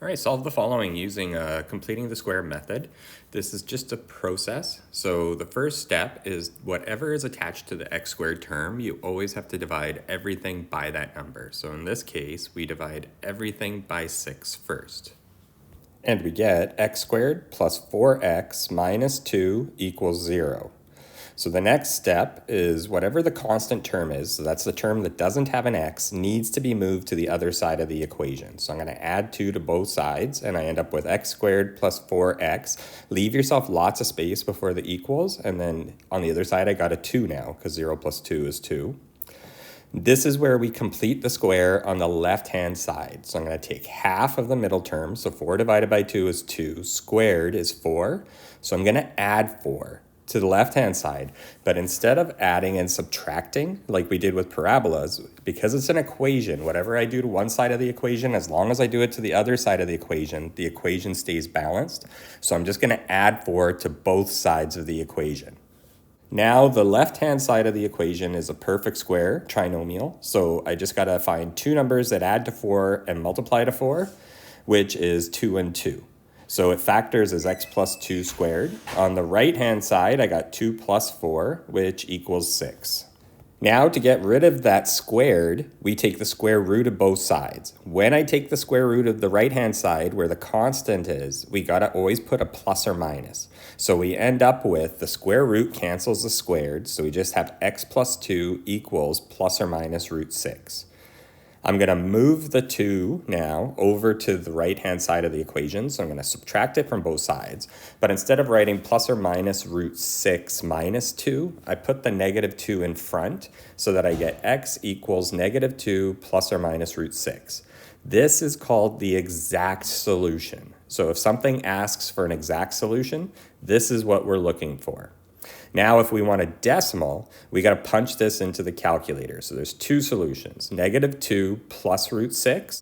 All right, solve the following using completing the square method. This is just a process. So the first step is whatever is attached to the x squared term, you always have to divide everything by that number. So in this case, we divide everything by 6 first. And we get x squared plus 4x minus 2 equals 0. So the next step is whatever the constant term is, so that's the term that doesn't have an x, needs to be moved to the other side of the equation. So I'm going to add 2 to both sides, and I end up with x squared plus 4x. Leave yourself lots of space before the equals, and then on the other side I got a 2 now, because 0 plus 2 is 2. This is where we complete the square on the left-hand side. So I'm going to take half of the middle term, so 4 divided by 2 is 2, squared is 4, so I'm going to add 4 to the left-hand side, but instead of adding and subtracting like we did with parabolas, because it's an equation, whatever I do to one side of the equation, as long as I do it to the other side of the equation stays balanced. So I'm just going to add 4 to both sides of the equation. Now the left-hand side of the equation is a perfect square trinomial, so I just got to find two numbers that add to 4 and multiply to 4, which is 2 and 2. So it factors as x plus 2 squared. On the right-hand side, I got 2 plus 4, which equals 6. Now to get rid of that squared, we take the square root of both sides. When I take the square root of the right-hand side, where the constant is, we gotta always put a plus or minus. So we end up with the square root cancels the squared, so we just have x plus 2 equals plus or minus root 6. I'm going to move the 2 now over to the right-hand side of the equation, so I'm going to subtract it from both sides. But instead of writing plus or minus root 6 minus 2, I put the negative 2 in front so that I get x equals negative 2 plus or minus root 6. This is called the exact solution. So if something asks for an exact solution, this is what we're looking for. Now, if we want a decimal, we got to punch this into the calculator. So there's two solutions, negative 2 plus root 6,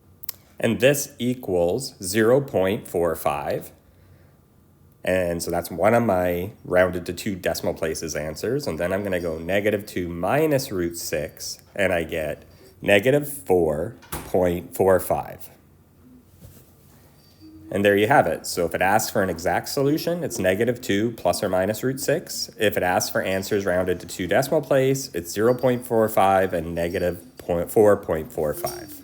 and this equals 0.45. And so that's one of my rounded to 2 decimal places answers. And then I'm going to go negative 2 minus root 6, and I get negative 4.45. And there you have it. So if it asks for an exact solution, it's negative 2 plus or minus root 6. If it asks for answers rounded to 2 decimal places, it's 0.45 and negative 4.45.